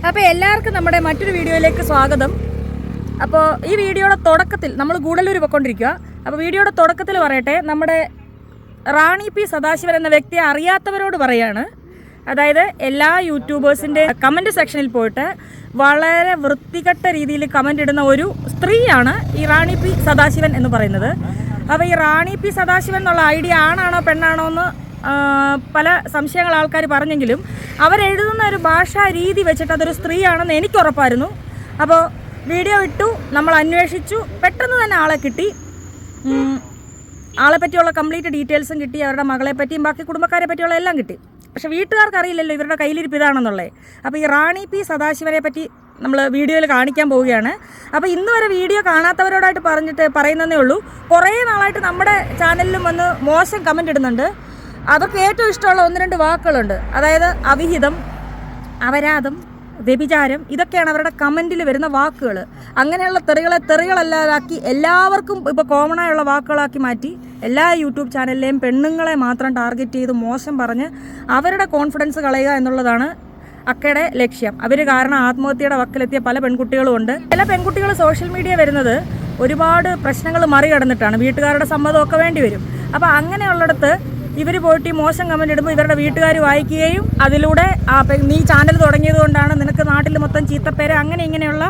അപ്പോൾ എല്ലാവർക്കും നമ്മുടെ മറ്റൊരു വീഡിയോയിലേക്ക് സ്വാഗതം. അപ്പോൾ ഈ വീഡിയോയുടെ തുടക്കത്തിൽ നമ്മൾ ഗൂഡല്ലൂർ പോയിക്കൊണ്ടിരിക്കുക. അപ്പോൾ വീഡിയോയുടെ തുടക്കത്തിൽ പറയട്ടെ, നമ്മുടെ റാണി പി സദാശിവൻ എന്ന വ്യക്തിയെ അറിയാത്തവരോട് പറയാണ്. അതായത് എല്ലാ യൂട്യൂബേഴ്സിൻ്റെ കമൻറ്റ് സെക്ഷനിൽ പോയിട്ട് വളരെ വൃത്തികെട്ട രീതിയിൽ കമൻ്റ് ഇടുന്ന ഒരു സ്ത്രീയാണ് ഈ റാണി പി സദാശിവൻ എന്ന് പറയുന്നത്. അപ്പോൾ ഈ റാണി പി സദാശിവൻ എന്നുള്ള ഐഡിയ ആണാണോ പെണ്ണാണോ എന്ന് പല സംശയങ്ങൾ ആൾക്കാർ പറഞ്ഞെങ്കിലും അവരെഴുതുന്ന ഒരു ഭാഷാ രീതി വെച്ചിട്ട് അതൊരു സ്ത്രീയാണെന്ന് എനിക്ക് ഉറപ്പായിരുന്നു. അപ്പോൾ വീഡിയോ ഇട്ടു, നമ്മൾ അന്വേഷിച്ചു, പെട്ടെന്ന് തന്നെ ആളെ കിട്ടി. ആളെ പറ്റിയുള്ള കംപ്ലീറ്റ് ഡീറ്റെയിൽസും കിട്ടി, അവരുടെ മകളെ പറ്റിയും ബാക്കി കുടുംബക്കാരെ പറ്റിയുള്ള എല്ലാം കിട്ടി. പക്ഷേ വീട്ടുകാർക്ക് അറിയില്ലല്ലോ ഇവരുടെ കയ്യിലിരിപ്പ് ഇതാണെന്നുള്ളത്. അപ്പോൾ ഈ റാണി പി സദാശിവനെ പറ്റി നമ്മൾ വീഡിയോയിൽ കാണിക്കാൻ പോവുകയാണ്. അപ്പോൾ ഇന്ന് വരെ വീഡിയോ കാണാത്തവരോടായിട്ട് പറയുന്നതേ ഉള്ളൂ. കുറേ നാളായിട്ട് നമ്മുടെ ചാനലിലും വന്ന് മോശം കമൻ്റ് ഇടുന്നുണ്ട്. അവർക്ക് ഏറ്റവും ഇഷ്ടമുള്ള ഒന്ന് രണ്ട് വാക്കുകളുണ്ട്. അതായത് അവിഹിതം, അപരാധം, വ്യഭിചാരം, ഇതൊക്കെയാണ് അവരുടെ കമൻറ്റിൽ വരുന്ന വാക്കുകൾ. അങ്ങനെയുള്ള തെറികളല്ലാതാക്കി എല്ലാവർക്കും ഇപ്പോൾ കോമണായുള്ള വാക്കുകളാക്കി മാറ്റി എല്ലാ യൂട്യൂബ് ചാനലിലെയും പെണ്ണുങ്ങളെ മാത്രം ടാർഗറ്റ് ചെയ്ത് മോശം പറഞ്ഞ് അവരുടെ കോൺഫിഡൻസ് കളയുക എന്നുള്ളതാണ് അക്കയുടെ ലക്ഷ്യം. അവർ കാരണം ആത്മഹത്യയുടെ വക്കിലെത്തിയ പല പെൺകുട്ടികളും ഉണ്ട്. ചില പെൺകുട്ടികൾ സോഷ്യൽ മീഡിയ വരുന്നത് ഒരുപാട് പ്രശ്നങ്ങൾ മറികടന്നിട്ടാണ്. വീട്ടുകാരുടെ സമ്മതമൊക്കെ വേണ്ടി വരും. അപ്പോൾ അങ്ങനെയുള്ളിടത്ത് ഇവർ പോയിട്ട് ഈ മോശം കമൻ്റ് ഇടുമ്പോൾ ഇവരുടെ വീട്ടുകാർ വായിക്കുകയും അതിലൂടെ നീ ചാനൽ തുടങ്ങിയത് കൊണ്ടാണ് നിനക്ക് നാട്ടിൽ മൊത്തം ചീത്തപ്പേര്, അങ്ങനെ ഇങ്ങനെയുള്ള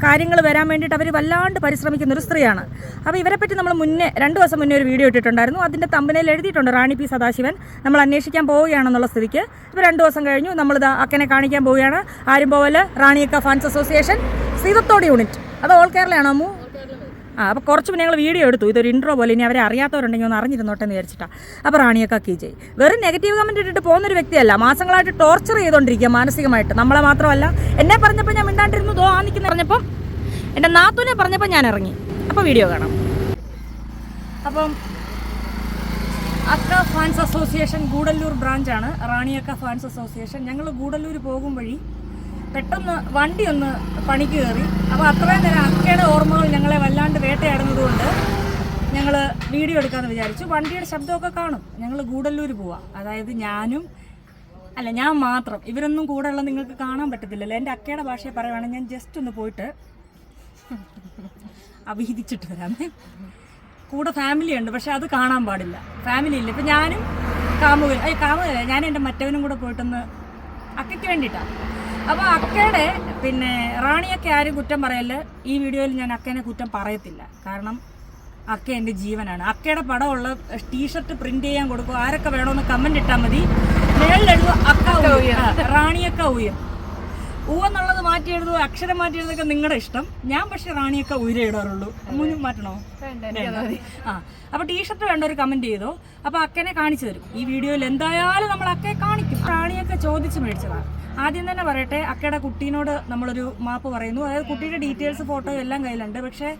കാര്യങ്ങൾ വരാൻ വേണ്ടിയിട്ട് അവർ വല്ലാണ്ട് പരിശ്രമിക്കുന്ന ഒരു സ്ത്രീയാണ്. അപ്പോൾ ഇവരെപ്പറ്റി നമ്മൾ 2 ദിവസം മുന്നേ ഒരു വീഡിയോ ഇട്ടിട്ടുണ്ടായിരുന്നു. അതിൻ്റെ തമ്പനയിൽ എഴുതിയിട്ടുണ്ട് റാണി പി സദാശിവൻ. നമ്മൾ അന്വേഷിക്കാൻ പോവുകയാണെന്നുള്ള സ്ഥിതിക്ക് ഇപ്പോൾ 2 ദിവസം കഴിഞ്ഞു. നമ്മളിത് അക്കനെ കാണിക്കാൻ പോവുകയാണ്. ആരും പോവല് റാണിയക്ക ഫാൻസ് അസോസിയേഷൻ ശ്രീതത്തോട് യൂണിറ്റ്. അത് ഓൾ കേരളയാണോ അമ്മു? അപ്പോൾ കുറച്ച് മുന്നേ ഞങ്ങൾ വീഡിയോ എടുത്തു. ഇതൊരു ഇൻട്രോ പോലെ, ഇനി അവരെ അറിയാത്തവരുണ്ടെങ്കിൽ ഒന്ന് അറിഞ്ഞിരുന്നോട്ടെ എന്ന് വിചാരിച്ചിട്ടാണ്. അപ്പോൾ റാണിയൊക്കെ കീജയ് വെറും നെഗറ്റീവ് കമൻറ്റ് ഇട്ടിട്ട് പോകുന്നൊരു വ്യക്തിയല്ല. മാസങ്ങളായിട്ട് ടോർച്ചർ ചെയ്തുകൊണ്ടിരിക്കുക മാനസികമായിട്ട്. നമ്മളെ മാത്രമല്ല, എന്നെ പറഞ്ഞപ്പോൾ ഞാൻ മിണ്ടാണ്ടിരുന്നു, നിൽക്കുന്ന പറഞ്ഞപ്പം എൻ്റെ നാത്തൂനെ പറഞ്ഞപ്പോൾ ഞാൻ ഇറങ്ങി. അപ്പോൾ വീഡിയോ കാണാം. അപ്പം അക്ക ഫാൻസ് അസോസിയേഷൻ ഗൂഡല്ലൂർ ബ്രാഞ്ചാണ് റാണിയക്ക ഫാൻസ് അസോസിയേഷൻ. ഞങ്ങൾ ഗൂഡല്ലൂർ പോകും വഴി പെട്ടെന്ന് വണ്ടി ഒന്ന് പണിക്ക് കയറി. അപ്പോൾ അത്രയും നേരം അക്കയുടെ ഓർമ്മകൾ ഞങ്ങളെ വല്ലാണ്ട് വേട്ടയാടുന്നതുകൊണ്ട് ഞങ്ങൾ വീഡിയോ എടുക്കാമെന്ന് വിചാരിച്ചു. വണ്ടിയുടെ ശബ്ദമൊക്കെ കാണും. ഞങ്ങൾ ഗൂഡല്ലൂർ പോവാം. അതായത് ഞാൻ മാത്രം, ഇവരൊന്നും കൂടെ ഉള്ള നിങ്ങൾക്ക് കാണാൻ പറ്റത്തില്ലല്ലോ. എൻ്റെ അക്കയുടെ ഭാഷയെ പറയുവാണെങ്കിൽ ഞാൻ ജസ്റ്റ് ഒന്ന് പോയിട്ട് അഭിഹിതിച്ചിട്ട് വരാമേ. കൂടെ ഫാമിലി ഉണ്ട്, പക്ഷെ അത് കാണാൻ പാടില്ല. ഫാമിലി ഇല്ല. ഇപ്പം ഞാനും കാമുകൻ ഞാൻ എൻ്റെ മറ്റവനും കൂടെ പോയിട്ടൊന്ന് അക്കയ്ക്ക് വേണ്ടിയിട്ടാണ്. അപ്പോൾ അക്കയുടെ റാണിയൊക്കെ ആരും കുറ്റം പറയല്ല. ഈ വീഡിയോയിൽ ഞാൻ അക്കേനെ കുറ്റം പറയത്തില്ല. കാരണം അക്ക എൻ്റെ ജീവനാണ്. അക്കയുടെ പടമുള്ള ടീഷർട്ട് പ്രിന്റ് ചെയ്യാൻ കൊടുക്കും. ആരൊക്കെ വേണമെന്ന് കമന്റ് ഇട്ടാൽ മതി. മേളിലെഴുതുക അക്ക റാണിയൊക്കെ ഉയർ. എന്നുള്ളത് മാറ്റി എഴുതുക, അക്ഷരം മാറ്റി എഴുതൊക്കെ നിങ്ങളുടെ ഇഷ്ടം. ഞാൻ പക്ഷെ റാണിയൊക്കെ ഉയരെ ഇടാറുള്ളൂ. മുന്നും മാറ്റണോ? അപ്പോൾ ടീഷർട്ട് വേണ്ട ഒരു കമന്റ് ചെയ്തോ. അപ്പോൾ അക്കനെ കാണിച്ചു തരും. ഈ വീഡിയോയിൽ എന്തായാലും നമ്മൾ അക്കയെ കാണിക്കും. റാണിയൊക്കെ ചോദിച്ച് മേടിച്ചതാണ്. ആദ്യം തന്നെ പറയട്ടെ, അക്കയുടെ കുട്ടീനോട് നമ്മളൊരു മാപ്പ് പറയുന്നു. അതായത് കുട്ടിയുടെ ഡീറ്റെയിൽസ്, ഫോട്ടോ എല്ലാം കയ്യിലുണ്ട്. പക്ഷേ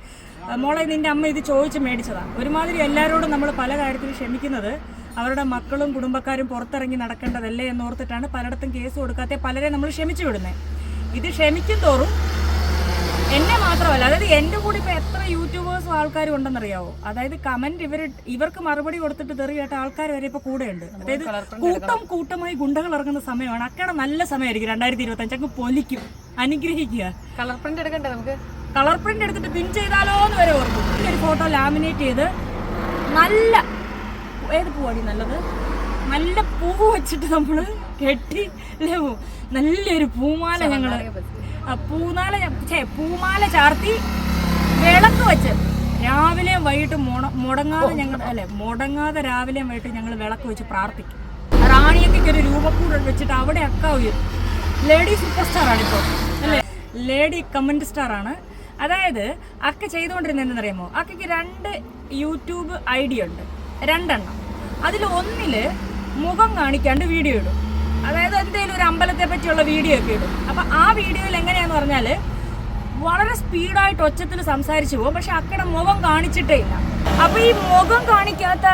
മോളെ നിൻ്റെ അമ്മ ഇത് ചോദിച്ച് മേടിച്ചതാണ്. ഒരുമാതിരി എല്ലാവരോടും നമ്മൾ പല കാര്യത്തിലും ക്ഷമിക്കുന്നത് അവരുടെ മക്കളും കുടുംബക്കാരും പുറത്തിറങ്ങി നടക്കേണ്ടതല്ലേ എന്നോർത്തിട്ടാണ് പലയിടത്തും കേസ് കൊടുക്കാത്ത പലരെ നമ്മൾ ക്ഷമിച്ചു വിടുന്നത്. ഇത് ക്ഷമിക്കും തോറും എന്നെ മാത്രമല്ല, അതായത് എൻ്റെ കൂടെ ഇപ്പോൾ എത്ര യൂട്യൂബേഴ്സും ആൾക്കാരും ഉണ്ടെന്നറിയാവോ. അതായത് കമന്റ് ഇവർക്ക് മറുപടി കൊടുത്തിട്ട് തെറി കേട്ട ആൾക്കാർ വരെ ഇപ്പോൾ കൂടെയുണ്ട്. അതായത് കൂട്ടമായി ഗുണ്ടകൾ ഇറങ്ങുന്ന സമയമാണ്. അക്കയുടെ നല്ല സമയമായിരിക്കും 2025. അങ്ങ് പൊലിക്കും, അനുഗ്രഹിക്കുക. കളർ പ്രിന്റ് എടുക്കണ്ടേ നമുക്ക്? കളർ പ്രിന്റ് എടുത്തിട്ട് പിൻ ചെയ്താലോ എന്ന് വരെ ഓർക്കും. ഒരു ഫോട്ടോ ലാമിനേറ്റ് ചെയ്ത് നല്ല ഏത് പൂവാടി നല്ലത്, നല്ല പൂവ് വെച്ചിട്ട് നമ്മൾ കെട്ടി നല്ലൊരു പൂമാല പൂമാല ചാർത്തി വിളക്ക് വെച്ച് രാവിലെയും വൈകിട്ടും മുടങ്ങാതെ രാവിലെയും വൈകിട്ട് ഞങ്ങൾ വിളക്ക് വെച്ച് പ്രാർത്ഥിക്കും. റാണിയൊക്കെ ഒരു രൂപക്കൂട് വെച്ചിട്ട് അവിടെ അക്ക ഉയരും. ലേഡി സൂപ്പർ സ്റ്റാറാണ് ഇപ്പോൾ, അല്ലേ? ലേഡി കമന്റ് സ്റ്റാറാണ്. അതായത് അക്ക ചെയ്തുകൊണ്ടിരുന്നത് എന്തെന്നറിയാമോ? അക്കയ്ക്ക് 2 യൂട്യൂബ് ഐഡിയ ഉണ്ട്, 2 എണ്ണം. അതിൽ ഒന്നില് മുഖം കാണിക്കാണ്ട് വീഡിയോ ഇടും. അതായത് എന്തെങ്കിലും ഒരു അമ്പലത്തെ പറ്റിയുള്ള വീഡിയോ ഒക്കെ ഇടും. അപ്പം ആ വീഡിയോയിൽ എങ്ങനെയാന്ന് പറഞ്ഞാൽ വളരെ സ്പീഡായിട്ട് ഒച്ചത്തിൽ സംസാരിച്ചു പോകും. പക്ഷെ അക്കയുടെ മുഖം കാണിച്ചിട്ടേ ഇല്ല. അപ്പോൾ ഈ മുഖം കാണിക്കാത്ത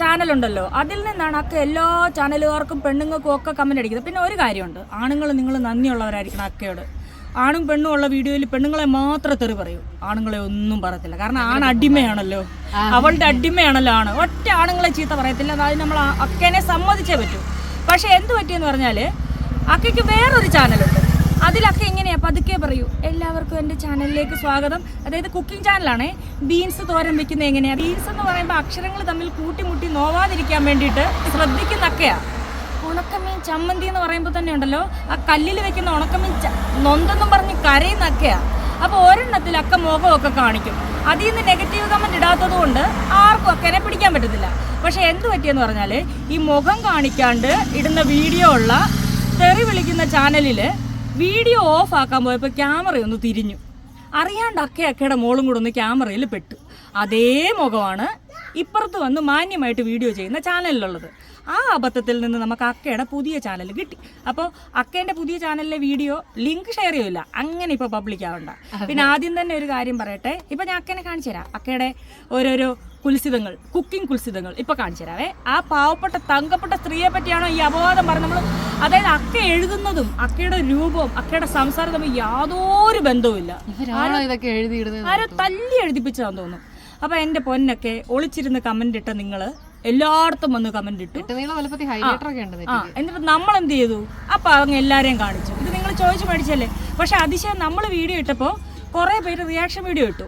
ചാനലുണ്ടല്ലോ, അതിൽ നിന്നാണ് അക്ക എല്ലാ ചാനലുകാർക്കും പെണ്ണുങ്ങൾക്കും ഒക്കെ കമന്റ് അടിക്കുന്നത്. പിന്നെ ഒരു കാര്യമുണ്ട്, ആണുങ്ങൾ നിങ്ങൾ നന്ദിയുള്ളവരായിരിക്കണം അക്കയോട്. ആണും പെണ്ണും ഉള്ള വീഡിയോയിൽ പെണ്ണുങ്ങളെ മാത്രം തെറി പറയൂ, ആണുങ്ങളെ ഒന്നും പറയത്തില്ല. കാരണം അടിമയാണല്ലോ, അവളുടെ അടിമയാണല്ലോ ആണ്. ഒറ്റ ആണുങ്ങളെ ചീത്ത പറയത്തില്ല. അതായത് നമ്മൾ അക്കേനെ സമ്മതിച്ചേ പറ്റൂ. പക്ഷെ എന്ത് പറ്റിയെന്ന് പറഞ്ഞാൽ അക്കയ്ക്ക് വേറൊരു ചാനലുണ്ട്. അതിലൊക്കെ എങ്ങനെയാ പതുക്കെ പറയൂ. എല്ലാവർക്കും എൻ്റെ ചാനലിലേക്ക് സ്വാഗതം. അതായത് കുക്കിംഗ് ചാനലാണേ. ബീൻസ് തോരൻ വെക്കുന്നത് എങ്ങനെയാ? ബീൻസ് എന്ന് പറയുമ്പോൾ അക്ഷരങ്ങൾ തമ്മിൽ കൂട്ടിമുട്ടി നോവാതിരിക്കാൻ വേണ്ടിയിട്ട് ശ്രദ്ധിക്കുന്നൊക്കെയാ. ഉണക്കമീൻ ചമ്മന്തി എന്ന് പറയുമ്പോൾ തന്നെ ഉണ്ടല്ലോ, ആ കല്ലിൽ വെക്കുന്ന ഉണക്കമീൻ നൊന്തെന്നും പറഞ്ഞ് കരയുന്നൊക്കെയാ. അപ്പോൾ ഒരെണ്ണത്തിൽ അക്ക മുഖമൊക്കെ കാണിക്കും. അതിൽ നിന്ന് നെഗറ്റീവ് കമൻറ്റ് ഇടാത്തത് കൊണ്ട് ആർക്കും അക്കനെ പിടിക്കാൻ പറ്റത്തില്ല. പക്ഷേ എന്ത് പറ്റിയെന്ന് പറഞ്ഞാൽ ഈ മുഖം കാണിക്കാണ്ട് ഇടുന്ന വീഡിയോ ഉള്ള തെറി വിളിക്കുന്ന ചാനലിൽ വീഡിയോ ഓഫ് ആക്കാൻ പോയപ്പോൾ ക്യാമറയൊന്ന് തിരിഞ്ഞു. അറിയാണ്ട് അക്കയുടെ മോളും കൂടെ ഒന്ന് ക്യാമറയിൽ പെട്ടു. അതേ മുഖമാണ് ഇപ്പുറത്ത് വന്ന് മാന്യമായിട്ട് വീഡിയോ ചെയ്യുന്ന ചാനലിലുള്ളത്. ആ അബദ്ധത്തിൽ നിന്ന് നമുക്ക് അക്കയുടെ പുതിയ ചാനൽ കിട്ടി. അപ്പോൾ അക്കേൻ്റെ പുതിയ ചാനലിലെ വീഡിയോ ലിങ്ക് ഷെയർ ചെയ്യില്ല, അങ്ങനെ ഇപ്പോൾ പബ്ലിക് ആവണ്ട. പിന്നെ ആദ്യം തന്നെ ഒരു കാര്യം പറയട്ടെ. ഇപ്പം ഞാൻ അക്കേനെ കാണിച്ചു തരാം. അക്കയുടെ ഓരോരോ കുൽസിതങ്ങൾ, കുക്കിംഗ് കുൽസിതങ്ങൾ ഇപ്പോൾ കാണിച്ചു തരാവേ. ആ പാവപ്പെട്ട തങ്കപ്പെട്ട സ്ത്രീയെ പറ്റിയാണോ ഈ അപവാദം പറഞ്ഞ് നമ്മൾ, അതായത് അക്ക എഴുതുന്നതും അക്കയുടെ രൂപവും അക്കയുടെ സംസാരം തമ്മിൽ യാതൊരു ബന്ധവുമില്ല. ആരോ തല്ലി എഴുതിപ്പിച്ചതാന്ന് തോന്നുന്നു. അപ്പോൾ എൻ്റെ പൊന്നൊക്കെ ഒളിച്ചിരുന്ന് കമന്റ് ഇട്ട നിങ്ങൾ എല്ലായിടത്തും വന്ന് കമന്റ് ഇട്ടു. എന്നിട്ട് നമ്മൾ എന്ത് ചെയ്തു? അപ്പം അങ്ങ് എല്ലാവരെയും കാണിച്ചു. ഇത് നിങ്ങൾ ചോദിച്ചു മേടിച്ചല്ലേ. പക്ഷെ അതിശയം നമ്മൾ വീഡിയോ ഇട്ടപ്പോൾ കുറേ പേര് റിയാക്ഷൻ വീഡിയോ ഇട്ടു.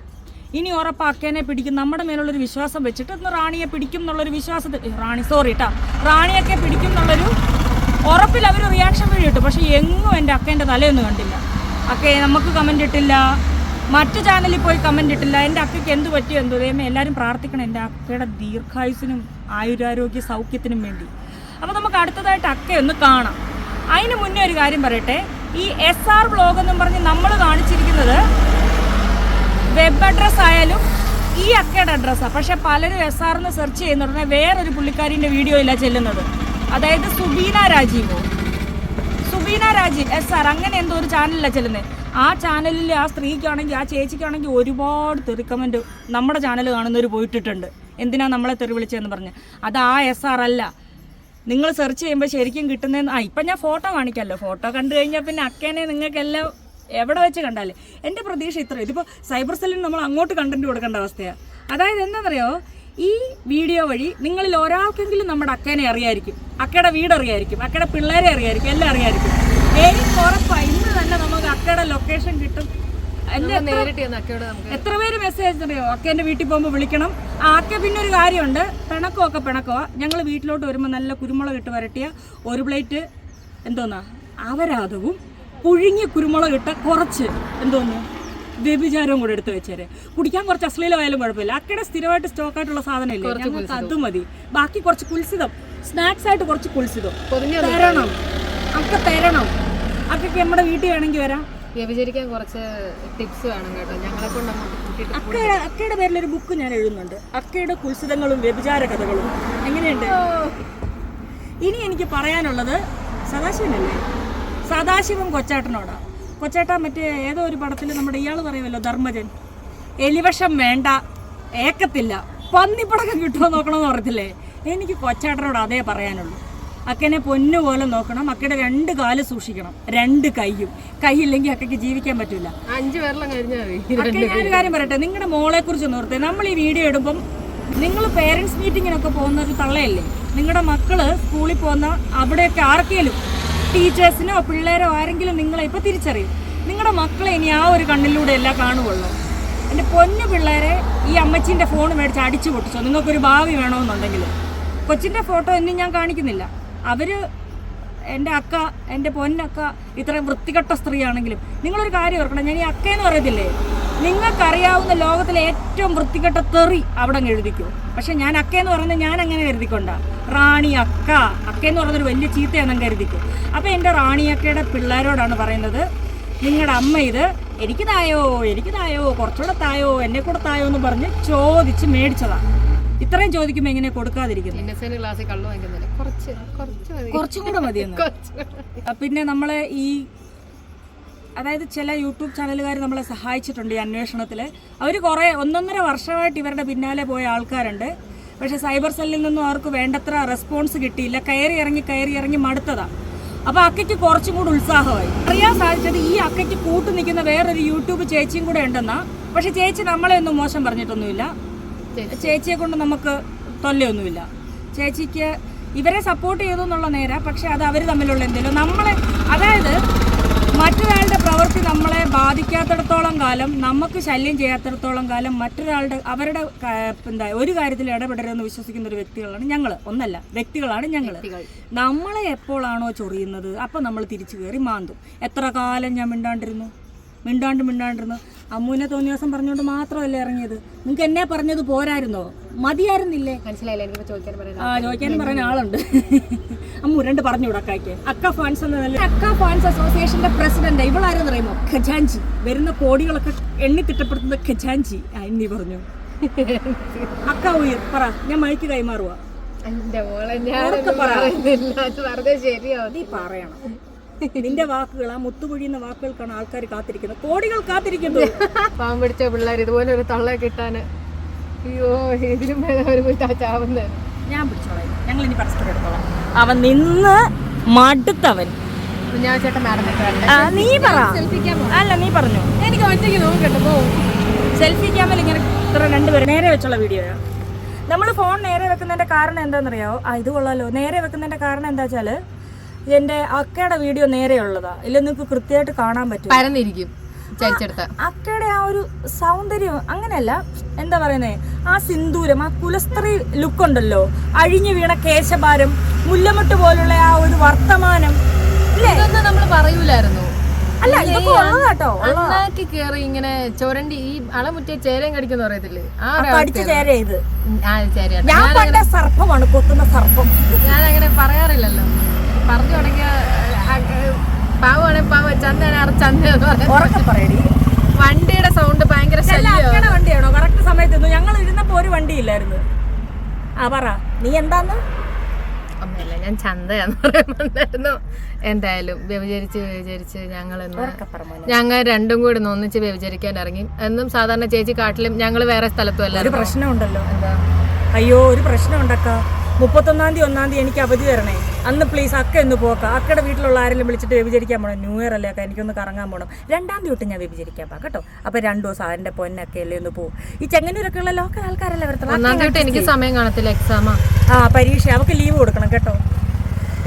ഇനി ഉറപ്പ് അക്കേനെ പിടിക്കും, നമ്മുടെ മേലുള്ളൊരു വിശ്വാസം വെച്ചിട്ട് ഇന്ന് റാണിയെ പിടിക്കും എന്നുള്ളൊരു വിശ്വാസത്തിൽ, റാണിയൊക്കെ പിടിക്കും എന്നുള്ളൊരു ഉറപ്പിൽ അവർ റിയാക്ഷൻ വീഡിയോ ഇട്ടു. പക്ഷെ എങ്ങും എൻ്റെ അക്കേൻ്റെ തലയൊന്നും കണ്ടില്ല. അക്കയെ നമുക്ക് കമന്റ് ഇട്ടില്ല, മറ്റു ചാനലിൽ പോയി കമന്റ് ഇട്ടില്ല. എൻ്റെ അക്കയ്ക്ക് എന്ത് പറ്റിയോ എന്തോ. ദൈവമേ എല്ലാവരും പ്രാർത്ഥിക്കണം എൻ്റെ അക്കയുടെ ദീർഘായുസിനും ആയുരാരോഗ്യ സൗഖ്യത്തിനും വേണ്ടി. അപ്പോൾ നമുക്ക് അടുത്തതായിട്ട് അക്കയൊന്ന് കാണാം. അതിന് മുന്നേ ഒരു കാര്യം പറയട്ടെ. ഈ SR ബ്ലോഗ് എന്നും പറഞ്ഞ് നമ്മൾ കാണിച്ചിരിക്കുന്നത് വെബ് അഡ്രസ്സ് ആയാലും ഈ അക്കയുടെ അഡ്രസ്സാണ്. പക്ഷെ പലരും SR എന്ന് സെർച്ച് ചെയ്യുന്നുടനെ വേറൊരു പുള്ളിക്കാരിൻ്റെ വീഡിയോ ഇല്ല ചെല്ലുന്നത്. അതായത് സുബീന രാജീവ് SR അങ്ങനെ എന്തോ ഒരു ചാനലിലാണ് ചെല്ലുന്നത്. ആ ചാനലിൽ ആ സ്ത്രീക്കാണെങ്കിൽ ആ ചേച്ചിക്കാണെങ്കിൽ ഒരുപാട് തെറി കമൻറ്റ് നമ്മുടെ ചാനൽ കാണുന്നവർ പോയിട്ടിട്ടുണ്ട്. എന്തിനാ നമ്മളെ തെറി വിളിച്ചതെന്ന് പറഞ്ഞ്. അത് ആ SR അല്ല. നിങ്ങൾ സെർച്ച് ചെയ്യുമ്പോൾ ശരിക്കും കിട്ടുന്നതെന്ന്. ഇപ്പം ഞാൻ ഫോട്ടോ കാണിക്കാമല്ലോ. ഫോട്ടോ കണ്ടു കഴിഞ്ഞാൽ പിന്നെ അക്കേനെ നിങ്ങൾക്കെല്ലാം എവിടെ വെച്ച് കണ്ടാലേ. എൻ്റെ പ്രതീക്ഷ ഇത്ര. ഇതിപ്പോൾ സൈബർ സെല്ലിന് നമ്മൾ അങ്ങോട്ട് കണ്ടന്റ് കൊടുക്കേണ്ട അവസ്ഥയാണ്. അതായത് എന്താണെന്നറിയോ, ഈ വീഡിയോ വഴി നിങ്ങളിൽ ഒരാൾക്കെങ്കിലും നമ്മുടെ അക്കേനെ അറിയായിരിക്കും, അക്കയുടെ വീട് അറിയായിരിക്കും, അക്കയുടെ പിള്ളേരെ അറിയായിരിക്കും, എല്ലാം അറിയായിരിക്കും. എനിക്ക് ഉറപ്പാണ് ഇന്ന് തന്നെ നമുക്ക് അക്കയുടെ ലൊക്കേഷൻ കിട്ടും. എത്ര പേര് മെസ്സേജ് അറിയോ, അക്കേൻ്റെ വീട്ടിൽ പോകുമ്പോൾ വിളിക്കണം. അക്ക പിന്നെ ഒരു കാര്യമുണ്ട്, പിണക്കമോ. ഞങ്ങൾ വീട്ടിലോട്ട് വരുമ്പോൾ നല്ല കുരുമുളക് ഇട്ട് വരട്ടിയ ഒരു പ്ലേറ്റ് എന്തോന്നാ അവരാധവും പുഴുങ്ങിയ കുരുമുളക് ഇട്ട കുറച്ച് എന്തോന്നു വ്യഭിചാരവും കൂടെ എടുത്ത് വെച്ചേരെ. കുടിക്കാൻ കുറച്ച് അശ്ലീലമായാലും കുഴപ്പമില്ല. അക്കയുടെ സ്ഥിരമായിട്ട് സ്റ്റോക്കായിട്ടുള്ള സാധനം ഇല്ലേ, ഞങ്ങൾക്ക് അത് മതി. ബാക്കി കുറച്ച് കുൽസിതം, സ്നാക്സ് ആയിട്ട് കുറച്ച് കുൽസിതം തരണം. അക്കയ്ക്ക് നമ്മുടെ വീട്ടിൽ വേണമെങ്കിൽ വരാം. വ്യഭിചരിക്കാൻ കുറച്ച് ടിപ്സ് വേണം കേട്ടോ, ഞങ്ങളെ കൊണ്ട്. അക്കയുടെ പേരിലൊരു ബുക്ക് ഞാൻ എഴുതുന്നുണ്ട്, അക്കയുടെ കുൽസിതങ്ങളും വ്യഭിചാര കഥകളും. എങ്ങനെയുണ്ട്? ഇനി എനിക്ക് പറയാനുള്ളത് സദാശിവം കൊച്ചാട്ടനോടാ. കൊച്ചാട്ട മറ്റേ ഏതോ ഒരു പടത്തിൽ നമ്മുടെ ഇയാൾ പറയുമല്ലോ, ധർമ്മജൻ, എലിവശം വേണ്ട, ഏക്കത്തില്ല, പന്നിപ്പടക്കം കിട്ടുമോ നോക്കണമെന്ന് പറയത്തില്ലേ. എനിക്ക് കൊച്ചാട്ടനോട് അതേ പറയാനുള്ളൂ. അക്കനെ പൊന്നുപോലെ നോക്കണം. അക്കയുടെ 2 കാല് സൂക്ഷിക്കണം, 2 കൈയില്ലെങ്കിൽ അക്കയ്ക്ക് ജീവിക്കാൻ പറ്റില്ല. 5 പേരെല്ലാം കഴിഞ്ഞാൽ അക്ക ഞാനൊരു കാര്യം പറയട്ടെ, നിങ്ങളുടെ മോളെ കുറിച്ച് ഓർത്തേ. നമ്മൾ ഈ വീഡിയോ ഇടുമ്പം നിങ്ങൾ പേരൻസ് മീറ്റിങ്ങിനൊക്കെ പോകുന്നത് തള്ളയല്ലേ. നിങ്ങളുടെ മക്കള് സ്കൂളിൽ പോകുന്ന അവിടെയൊക്കെ ആർക്കെങ്കിലും ടീച്ചേഴ്സിനോ പിള്ളേരോ ആരെങ്കിലും നിങ്ങളെ ഇപ്പോൾ തിരിച്ചറിയും. നിങ്ങളുടെ മക്കളെ ഇനി ആ ഒരു കണ്ണിലൂടെ എല്ലാം കാണുകയുള്ളൂ. എൻ്റെ പൊന്നു പിള്ളേരെ ഈ അമ്മച്ചീൻ്റെ ഫോൺ മേടിച്ച് അടിച്ചു പൊട്ടിച്ചോ. നിങ്ങൾക്കൊരു ഭാവി വേണമെന്നുണ്ടെങ്കിൽ. കൊച്ചിൻ്റെ ഫോട്ടോ ഒന്നും ഞാൻ കാണിക്കുന്നില്ല. അവർ എൻ്റെ അക്ക, എൻ്റെ പൊന്നക്ക ഇത്രയും വൃത്തികെട്ട സ്ത്രീയാണെങ്കിലും നിങ്ങളൊരു കാര്യം ഓർക്കണം. ഞാൻ ഈ അക്കയെന്ന് പറയത്തില്ലേ, നിങ്ങൾക്കറിയാവുന്ന ലോകത്തിലെ ഏറ്റവും വൃത്തികെട്ട തെറി അവിടെ അങ്ങ് എഴുതിക്കോ. പക്ഷെ ഞാൻ അക്കയെന്ന് പറയുന്നത് ഞാൻ അങ്ങനെ കരുതിക്കൊണ്ട. റാണി അക്കയെന്ന് പറയുന്നൊരു വലിയ ചീത്തയാണെന്ന് കരുതിക്കോ. അപ്പോൾ എൻ്റെ റാണിയക്കയുടെ പിള്ളേരോടാണ് പറയുന്നത്, നിങ്ങളുടെ അമ്മ ഇത് എനിക്ക് തായോ കുറച്ചുകൂടെ തായോ എന്നെ കൂടെ തായോ എന്ന് പറഞ്ഞ് ചോദിച്ച് മേടിച്ചതാണ്. ഇത്രയും ചോദിക്കുമ്പോൾ എങ്ങനെ കൊടുക്കാതിരിക്കുന്നു? കുറച്ചും കൂടെ മതിയെന്ന്. പിന്നെ നമ്മളെ ഈ അതായത് ചില യൂട്യൂബ് ചാനലുകാർ നമ്മളെ സഹായിച്ചിട്ടുണ്ട് ഈ അന്വേഷണത്തിൽ. അവർ കുറേ 1.5 വർഷമായിട്ട് ഇവരുടെ പിന്നാലെ പോയ ആൾക്കാരുണ്ട്. പക്ഷേ സൈബർ സെല്ലിൽ നിന്നും അവർക്ക് വേണ്ടത്ര റെസ്പോൺസ് കിട്ടിയില്ല. കയറി ഇറങ്ങി മടുത്തതാണ്. അപ്പോൾ അക്കയ്ക്ക് കുറച്ചും കൂടി ഉത്സാഹമായി. അറിയാൻ സാധിച്ചത് ഈ അക്കയ്ക്ക് കൂട്ടു നിൽക്കുന്ന വേറൊരു യൂട്യൂബ് ചേച്ചിയും കൂടെ ഉണ്ടെന്നാ. പക്ഷെ ചേച്ചി നമ്മളെ ഒന്നും മോശം പറഞ്ഞിട്ടൊന്നുമില്ല. ചേച്ചിയെ കൊണ്ട് നമുക്ക് തൊല്ലയൊന്നുമില്ല. ചേച്ചിക്ക് ഇവരെ സപ്പോർട്ട് ചെയ്തു എന്നുള്ള നേരാ. പക്ഷെ അത് അവർ തമ്മിലുള്ള എന്തെങ്കിലും നമ്മളെ, അതായത് മറ്റൊരാളുടെ പ്രവൃത്തി നമ്മളെ ബാധിക്കാത്തിടത്തോളം കാലം, നമുക്ക് ശല്യം ചെയ്യാത്തിടത്തോളം കാലം മറ്റൊരാളുടെ അവരുടെ ഒരു കാര്യത്തിൽ ഇടപെടരുതെന്ന് വിശ്വസിക്കുന്ന ഒരു വ്യക്തികളാണ് ഞങ്ങൾ. ഒന്നല്ല, വ്യക്തികളാണ് ഞങ്ങൾ. നമ്മളെ എപ്പോഴാണോ ചൊറിയുന്നത് അപ്പം നമ്മൾ തിരിച്ചു കയറി മാന്തും. എത്ര കാലം ഞാൻ മിണ്ടാണ്ടിരുന്നു. അമ്മൂനെ തോന്നിയ ദിവസം പറഞ്ഞുകൊണ്ട് മാത്രമല്ല ഇറങ്ങിയത്. നിങ്ങൾക്ക് എന്നെ പറഞ്ഞത് പോരായിരുന്നോ? മതിയായിരുന്നില്ലേ? മനസ്സിലായില്ല, എനിക്ക് ചോദിക്കാനും പറയുന്ന ആളുണ്ട്. അമ്മു രണ്ട് പറഞ്ഞു വിടക്കാക്ക്. അക്ക ഫാൻസ് അക്ക ഫാൻസ് അസോസിയേഷന്റെ പ്രസിഡന്റ് ഇവളാരെന്ന് പറയുമോ? ഖജാൻജി. വരുന്ന കോടികളൊക്കെ എണ്ണി തിട്ടപ്പെടുത്തുന്ന ഖജാൻജി. എന്നീ പറഞ്ഞു. അക്ക ഉയർ പറ, ഞാൻ മൈക്ക് കൈമാറുക. പറയണം നിന്റെ വാക്കുകൾ, ആ മുത്തുപൊഴിയുന്ന വാക്കുകൾക്കാണ് ആൾക്കാർ കാത്തിരിക്കുന്നത്, കോടികൾ കാത്തിരിക്കുന്നു. പാവം പിടിച്ച പിള്ളേർ ഇതുപോലെ ഒരു തള്ള കിട്ടാന്. അയ്യോ, ഇതിലും ചാവുന്നത്. ഞാൻ പിടിച്ചോളാം, ഞങ്ങൾ ഇനി പരസ്പരം എടുത്തോളാം. അവൻ നിന്ന് മടുത്തവൻ. ഞാൻ ചേട്ടൻ മാഡം നീ പറ. അല്ല, നീ പറഞ്ഞു. എനിക്ക് ഒറ്റയ്ക്ക് നോക്കട്ടോ. സെൽഫി ക്യാമിൽ ഇങ്ങനെ ഇത്ര രണ്ടുപേരും നേരെ വെച്ചുള്ള വീഡിയോയാണ്. നമ്മൾ ഫോൺ നേരെ വെക്കുന്നതിന്റെ കാരണം എന്താണെന്നറിയാവോ? ഇത് കൊള്ളാലോ. നേരെ വെക്കുന്നതിന്റെ കാരണം എന്താ വെച്ചാല് എന്റെ അക്കയുടെ വീഡിയോ നേരെയുള്ളതാ, ഇല്ല നിങ്ങൾക്ക് കൃത്യമായിട്ട് കാണാൻ പറ്റും. പരന്നിരിക്കും അക്കയുടെ ആ ഒരു സൗന്ദര്യം. അങ്ങനെയല്ല, എന്താ പറയുന്നേ, ആ സിന്ദൂരം, ആ കുലസ്ത്രീ ലുക്ക് ഉണ്ടല്ലോ, അഴിഞ്ഞു വീണ കേശഭാരം, മുല്ലമുട്ട് പോലുള്ള ആ ഒരു വർത്തമാനം നമ്മൾ പറയൂലായിരുന്നു. അല്ല, ഇതൊക്കെ ഉള്ളതാട്ടോ. അണ്ണാക്കി കേറി ഇങ്ങനെ ചൊരണ്ടി ഈ അളമുറ്റിയ ചേരയും കടിക്കുന്ന പറയത്തില്ലേ, കടിച്ച ചേര ഇത്. ഞാൻ സർപ്പമാണ്, കൊത്തുന്ന സർപ്പം. ഞാൻ അങ്ങനെ പറയാറില്ലല്ലോ. പറഞ്ഞു തുടങ്ങിയ പാവാണെ പാവ, ചന്ദന ചന്ദ പറയടി. വണ്ടിയുടെ സൗണ്ട് ഭയങ്കര വണ്ടിയാണോ? കറക്റ്റ് സമയത്ത് ഞങ്ങൾ ഇരുന്നപ്പോ ഒരു വണ്ടി ഇല്ലായിരുന്നു. പറ നീ എന്താന്ന്? ഒന്നല്ല, ഞാൻ ചന്തയാന്ന് പറയുന്നുണ്ടായിരുന്നു. എന്തായാലും വ്യഭിചരിച്ച് ഞങ്ങൾ രണ്ടും കൂടി ഒന്നിച്ച് വ്യഭിചരിക്കാൻ ഇറങ്ങി. എന്നും സാധാരണ ചേച്ചി കാട്ടിലും ഞങ്ങൾ വേറെ സ്ഥലത്തും അല്ല. ഒരു പ്രശ്നമുണ്ടല്ലോ. എന്താ? അയ്യോ, ഒരു പ്രശ്നം ഉണ്ടക്ക. 31-ാം തീയതി 1-ാം തീയതി എനിക്ക് അവധി തരണേ. അന്ന് പ്ലീസ് അക്ക ഒന്ന് പോക്കാം. അക്കയുടെ വീട്ടിലുള്ള ആരെങ്കിലും വിളിച്ചിട്ട് വ്യഭിചരിക്കാൻ പോകണം. ന്യൂ ഇയർ അല്ലേ അക്ക, എനിക്കൊന്ന് കറങ്ങാൻ പോകണം. 2-ാം തീയതി തൊട്ട് ഞാൻ വ്യഭിചരിക്കാൻ പോകാം കേട്ടോ. അപ്പോൾ 2 ദിവസം അതിൻ്റെ പൊന്നൊക്കെ അല്ലേ ഒന്ന് പോകും. ഈ ചെങ്ങന്നൂരൊക്കെയുള്ള ലോക്കൽ ആൾക്കാരല്ലേ വരത്തുള്ളൂ. എനിക്ക് സമയം കാണത്തില്ല, എക്സാമാ. പരീക്ഷ, അവർക്ക് ലീവ് കൊടുക്കണം കേട്ടോ.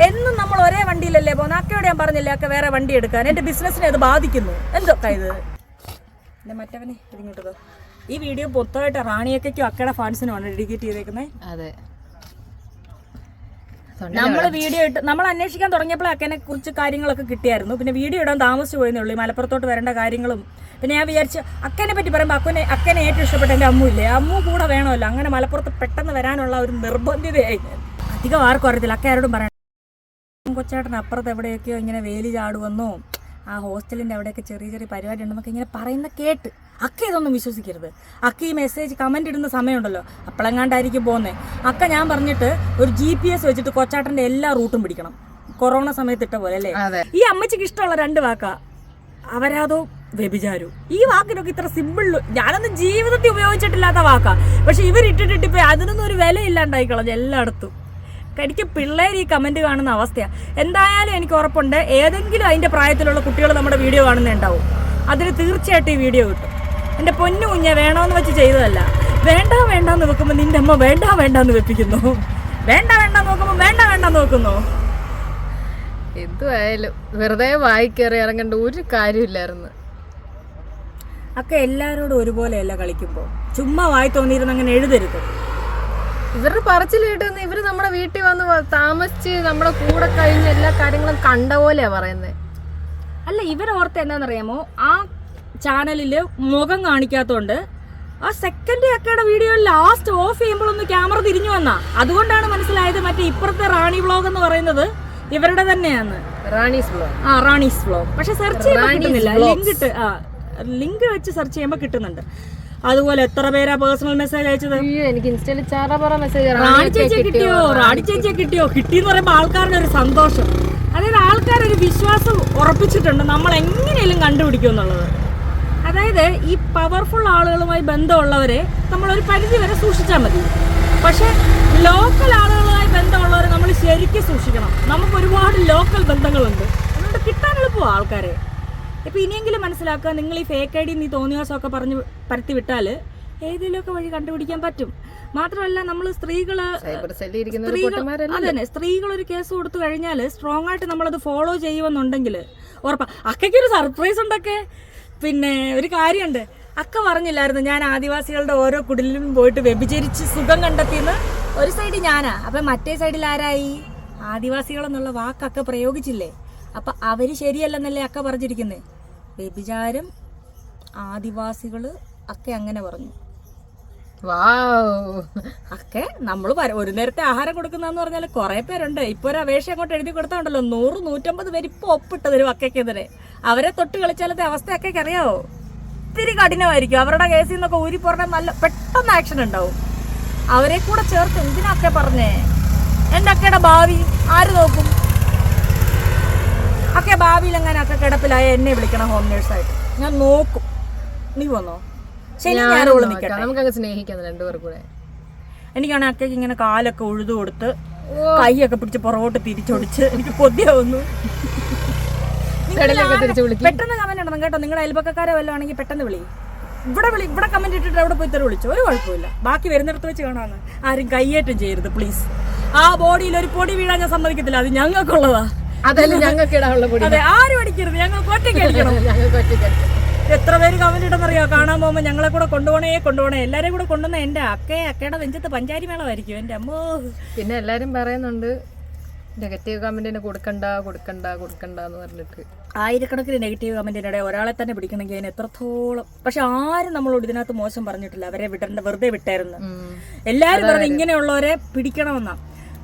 എന്നും നമ്മൾ ഒരേ വണ്ടിയിലല്ലേ പോകുന്നത്. അക്കയോടെ ഞാൻ പറഞ്ഞില്ലേ അക്ക വേറെ വണ്ടി എടുക്കാൻ. എൻ്റെ ബിസിനസ്സിനെ അത് ബാധിക്കുന്നു. എന്തൊക്കെ ഇത്? എൻ്റെ മറ്റവനെ ഇതിങ്ങോട്ടത്. ഈ വീഡിയോ മൊത്തമായിട്ട് റാണിയക്കും അക്കയുടെ ഫാൻസിനുമാണ് ഡെഡിക്കേറ്റ് ചെയ്തേക്കുന്നത്. അതെ, നമ്മൾ വീഡിയോ ഇട്ട് നമ്മൾ അന്വേഷിക്കാൻ തുടങ്ങിയപ്പോൾ അക്കനെ കുറിച്ച് കാര്യങ്ങളൊക്കെ കിട്ടിയായിരുന്നു. പിന്നെ വീഡിയോ ഇടാൻ താമസിച്ചു പോയെന്നേ ഉള്ളൂ. മലപ്പുറത്തോട്ട് വരേണ്ട കാര്യങ്ങളും. പിന്നെ ഞാൻ വിചാരിച്ചു അക്കനെ പറ്റി പറയുമ്പോൾ അക്കനെ ഏറ്റവും ഇഷ്ടപ്പെട്ട എൻ്റെ അമ്മു ഇല്ലേ, അമ്മു കൂടെ വേണമല്ലോ. അങ്ങനെ മലപ്പുറത്ത് പെട്ടെന്ന് വരാനുള്ള ഒരു നിർബന്ധിതയായി. അധികം ആർക്കും അറിയത്തില്ല. അക്ക ആരോടും പറയണം. കൊച്ചേട്ടൻ അപ്പുറത്ത് എവിടെയൊക്കെയോ ഇങ്ങനെ വേലി ചാടുവന്നോ, ആ ഹോസ്റ്റലിൻ്റെ അവിടെയൊക്കെ ചെറിയ ചെറിയ പരിപാടി ഉണ്ടെന്നൊക്കെ ഇങ്ങനെ പറയുന്ന കേട്ട് അക്ക ഇതൊന്നും വിശ്വസിക്കരുത്. അക്ക ഈ മെസ്സേജ് കമൻറ്റ് ഇടുന്ന സമയമുണ്ടല്ലോ, അപ്പോഴെങ്ങാണ്ടായിരിക്കും പോകുന്നത്. അക്ക ഞാൻ പറഞ്ഞിട്ട് ഒരു GPS വെച്ചിട്ട് കൊച്ചാട്ടൻ്റെ എല്ലാ റൂട്ടും പിടിക്കണം. കൊറോണ സമയത്ത് ഇട്ട പോലെ അല്ലേ. ഈ അമ്മച്ചിക്ക് ഇഷ്ടമുള്ള 2 വാക്കാ, അപരാധോ വ്യഭിചാരവും. ഈ വാക്കിനൊക്കെ ഇത്ര സിമ്പിൾ, ഞാനൊന്നും ജീവിതത്തിൽ ഉപയോഗിച്ചിട്ടില്ലാത്ത വാക്കാ. പക്ഷെ ഇവരിട്ടിട്ടിട്ട് ഇപ്പം അതിനൊന്നും ഒരു വില ഇല്ലാണ്ടായി കളഞ്ഞു എല്ലായിടത്തും. എനിക്ക് പിള്ളേർ ഈ കമൻറ്റ് കാണുന്ന അവസ്ഥയാണ്. എന്തായാലും എനിക്ക് ഉറപ്പുണ്ട് ഏതെങ്കിലും അതിൻ്റെ പ്രായത്തിലുള്ള കുട്ടികൾ നമ്മുടെ വീഡിയോ കാണുന്നുണ്ടാവും. അതിന് തീർച്ചയായിട്ടും ഈ വീഡിയോ കിട്ടും. എൻ്റെ പൊന്നു കുഞ്ഞെ വേണമെന്ന് വെച്ച് ചെയ്തതല്ല. വേണ്ടാന്ന് വെക്കുമ്പോൾ നിൻ്റെ അമ്മ വേണ്ടാന്ന് വെപ്പിക്കുന്നു. വേണ്ടാന്ന് നോക്കുമ്പോൾ വേണ്ടാന്ന് നോക്കുന്നു. എന്തുവായാലും വെറുതെ വായിക്കേറി ഇറങ്ങേണ്ട ഒരു കാര്യമില്ലായിരുന്നു. ഒക്കെ എല്ലാവരോടും ഒരുപോലെയല്ല കളിക്കുമ്പോൾ. ചുമ്മാ വായി തോന്നിയിരുന്ന അങ്ങനെ എഴുതരുത്. ഇവരുടെ പറച്ചിൽ കേട്ടെന്ന് ഇവര് നമ്മുടെ വീട്ടിൽ വന്ന് താമസിച്ച് നമ്മുടെ കൂടെ കഴിഞ്ഞ എല്ലാ കാര്യങ്ങളും കണ്ട പോലെയാ പറയുന്നത്. അല്ല, ഇവരോർത്ത് എന്താണെന്നറിയാമോ, ആ ചാനലിൽ മുഖം കാണിക്കാത്തതുകൊണ്ട് ആ സെക്കൻഡ് അക്കയുടെ വീഡിയോ ലാസ്റ്റ് ഓഫ് ചെയ്യുമ്പോഴൊന്ന് ക്യാമറ തിരിഞ്ഞു വന്നാ. അതുകൊണ്ടാണ് മനസ്സിലായത് മറ്റേ ഇപ്പുറത്തെ റാണി വ്ളോഗ് എന്ന് പറയുന്നത് ഇവരുടെ തന്നെയാണ്. റാണീസ് വ്ളോഗ്. പക്ഷെ സെർച്ച് ചെയ്യുമ്പോൾ കിട്ടുന്നില്ല. ലിങ്ക് വെച്ച് സെർച്ച് ചെയ്യുമ്പോൾ കിട്ടുന്നുണ്ട്. അതുപോലെ എത്ര പേരാ പേഴ്സണൽ മെസ്സേജ് അയച്ചത്. എനിക്ക് ഇൻസ്റ്റയിൽ മെസ്സേജ് റാണി ചേച്ചിയെ കിട്ടിയോ കിട്ടിയെന്ന് പറയുമ്പോൾ ആൾക്കാരുടെ ഒരു സന്തോഷം. അതായത് ആൾക്കാരൊരു വിശ്വാസം ഉറപ്പിച്ചിട്ടുണ്ട് നമ്മൾ എങ്ങനെയും കണ്ടുപിടിക്കും എന്നുള്ളത്. അതായത് ഈ പവർഫുൾ ആളുകളുമായി ബന്ധമുള്ളവരെ നമ്മളൊരു പരിധി വരെ സൂക്ഷിച്ചാൽ മതി. പക്ഷെ ലോക്കൽ ആളുകളുമായി ബന്ധമുള്ളവരെ നമ്മൾ ശരിക്കും സൂക്ഷിക്കണം. നമുക്ക് ഒരുപാട് ലോക്കൽ ബന്ധങ്ങളുണ്ട്, അതുകൊണ്ട് കിട്ടാൻ എളുപ്പമാണ് ആൾക്കാരെ. ഇപ്പം ഇനിയെങ്കിലും മനസ്സിലാക്കുക, നിങ്ങൾ ഈ ഫേക്ക് ID നീ തോന്നിയ ദിവസമൊക്കെ പറഞ്ഞ് പരത്തി വിട്ടാൽ ഏതെങ്കിലുമൊക്കെ വഴി കണ്ടുപിടിക്കാൻ പറ്റും. മാത്രമല്ല നമ്മൾ അതന്നെ സ്ത്രീകൾ ഒരു കേസ് കൊടുത്തു കഴിഞ്ഞാൽ സ്ട്രോങ് ആയിട്ട് നമ്മളത് ഫോളോ ചെയ്യുമെന്നുണ്ടെങ്കിൽ ഉറപ്പാ. അക്കയ്ക്കൊരു സർപ്രൈസ് ഉണ്ടൊക്കെ. പിന്നെ ഒരു കാര്യമുണ്ട്, അക്ക പറഞ്ഞില്ലായിരുന്നു ഞാൻ ആദിവാസികളുടെ ഓരോ കുടിലും പോയിട്ട് വ്യഭിചരിച്ച് സുഖം കണ്ടെത്തിയെന്ന്. ഒരു സൈഡിൽ ഞാനാ, അപ്പം മറ്റേ സൈഡിൽ ആരായി? ആദിവാസികളെന്നുള്ള വാക്കൊക്കെ പ്രയോഗിച്ചില്ലേ? അപ്പം അവർ ശരിയല്ലെന്നല്ലേ അക്ക പറഞ്ഞിരിക്കുന്നത്. വ്യഭിചാരം ആദിവാസികൾ അക്ക അങ്ങനെ പറഞ്ഞു. ഒക്കെ നമ്മൾ ഒരു നേരത്തെ ആഹാരം കൊടുക്കുന്നതെന്ന് പറഞ്ഞാൽ കുറെ പേരുണ്ട്. ഇപ്പൊ ഒരു അപേക്ഷ അങ്ങോട്ട് എഴുതി കൊടുത്താണ്ടല്ലോ 100-150 പേര് ഇപ്പൊ ഒപ്പിട്ട് തരും അക്കയ്ക്കെതിരെ. അവരെ തൊട്ട് കളിച്ചാലത്തെ അവസ്ഥ അക്കയ്ക്ക് അറിയാവോ? ഒത്തിരി കഠിനമായിരിക്കും. അവരുടെ കേസിൽ നിന്നൊക്കെ ഊരി പറഞ്ഞാൽ നല്ല പെട്ടെന്ന് ആക്ഷൻ ഉണ്ടാവും. അവരെ കൂടെ ചേർത്ത് ഇതിനൊക്കെ പറഞ്ഞേ. എൻ്റെ അക്കയുടെ ഭാവി ആര് നോക്കും? അക്കെ ഭാവിയിൽ എങ്ങനെ അക്ക കിടപ്പിലായ എന്നെ വിളിക്കണം ഹോം നേഴ്സായിട്ട്, ഞാൻ നോക്കും. നീ വന്നോ? ശരി, ഞാനോള് നിൽക്കട്ടെ. നമുക്കങ്ങ് സ്നേഹിക്കാം രണ്ടുപേർ കൂടെ. എനിക്കാണെങ്കിൽ അക്കയ്ക്ക് ഇങ്ങനെ കാലൊക്കെ ഉഴുതു കൊടുത്ത് കൈയൊക്കെ പിടിച്ച് പുറകോട്ട് തിരിച്ചൊടിച്ച് എനിക്ക് കൊതിയാവുന്നു. പെട്ടെന്ന് കമന്റ് ഇടണം കേട്ടോ. നിങ്ങളുടെ അയൽപക്കക്കാരെ വല്ലതും ആണെങ്കിൽ പെട്ടെന്ന് വിളി. ഇവിടെ കമന്റ് ഇട്ടിട്ട് അവിടെ പോയി തെറി വിളിച്ചു, ഒരു കുഴപ്പമില്ല. ബാക്കി വരുന്നിടത്ത് വെച്ച് കാണാന്ന്. ആരും കയ്യേറ്റം ചെയ്യരുത് പ്ലീസ്. ആ ബോഡിയിൽ ഒരു പൊടി വീഴാൻ ഞാൻ സമ്മതിക്കത്തില്ല. അത് ഞങ്ങൾക്കുള്ളതാ. അതല്ല ഞങ്ങൾക്ക് ഇടാനുള്ള പൊടി. അതെ, ആരും അടിക്കരുത്. ഞങ്ങൾക്ക് ഒറ്റയ്ക്ക് അടിക്കണം. എത്ര പേര് കമന്റ് ഇട്ടെന്നറിയോ? കാണാൻ പോകുമ്പോൾ ഞങ്ങളെ കൂടെ കൊണ്ടുപോണേ എല്ലാരെയും കൂടെ കൊണ്ടുവന്ന എന്റെ അക്കയുടെ നെഞ്ചത്ത് പഞ്ചാരി മേളമായിരിക്കും. എന്റെ അമ്മോ. പിന്നെ എല്ലാരും പറയുന്നുണ്ട് നെഗറ്റീവ് കമന്റിന് കൊടുക്കണ്ട എന്ന് പറഞ്ഞിട്ട്. ആയിരക്കണക്കിന് നെഗറ്റീവ് കമന്റിനിടെ ഒരാളെ തന്നെ പിടിക്കണമെങ്കിൽ അതിന് എത്രത്തോളം. പക്ഷെ ആരും നമ്മളോട് ഇതിനകത്ത് മോശം പറഞ്ഞിട്ടില്ല. അവരെ വെറുതെ വിട്ടായിരുന്നു. എല്ലാരും പറഞ്ഞു ഇങ്ങനെയുള്ളവരെ പിടിക്കണമെന്നാ.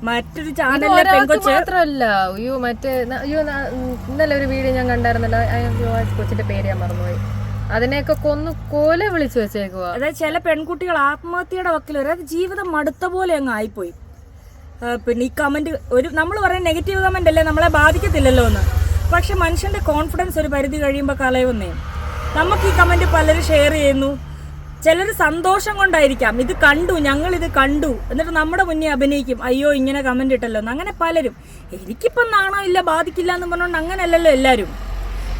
മറ്റൊരു ചാനലിലെ പെങ്കൊച്ച് മാത്രമല്ല, ഇന്നലെ ഒരു വീഡിയോ ഞാൻ കണ്ടായിരുന്നല്ലോ, കൊച്ചിന്റെ പേര് ഞാൻ മറന്നുപോയി. അതിനെയൊക്കെ കൊല വിളിച്ചു വെച്ചേക്കുക. അതായത് ചില പെൺകുട്ടികൾ ആത്മഹത്യയുടെ വക്കിൽ വരെ ജീവിതം മടുത്ത പോലെ അങ്ങ് ആയിപ്പോയി. പിന്നെ ഈ കമന്റ് നമ്മൾ പറയുന്ന നെഗറ്റീവ് കമന്റ് അല്ലേ, നമ്മളെ ബാധിക്കത്തില്ലല്ലോ എന്ന്. പക്ഷെ മനുഷ്യന്റെ കോൺഫിഡൻസ് ഒരു പരിധി കഴിയുമ്പോൾ കളയുന്നേ. നമുക്ക് ഈ കമന്റ് പലരും ഷെയർ ചെയ്യുന്നു. ചിലർ സന്തോഷം കൊണ്ടായിരിക്കാം, ഞങ്ങളിത് കണ്ടു എന്നിട്ട് നമ്മുടെ മുന്നേ അഭിനയിക്കും, അയ്യോ ഇങ്ങനെ കമന്റ് ഇട്ടല്ലോ എന്ന്. അങ്ങനെ പലരും. എനിക്കിപ്പം നാണമില്ല, ബാധിക്കില്ല എന്ന് പറഞ്ഞുകൊണ്ട് അങ്ങനെയല്ലല്ലോ എല്ലാവരും.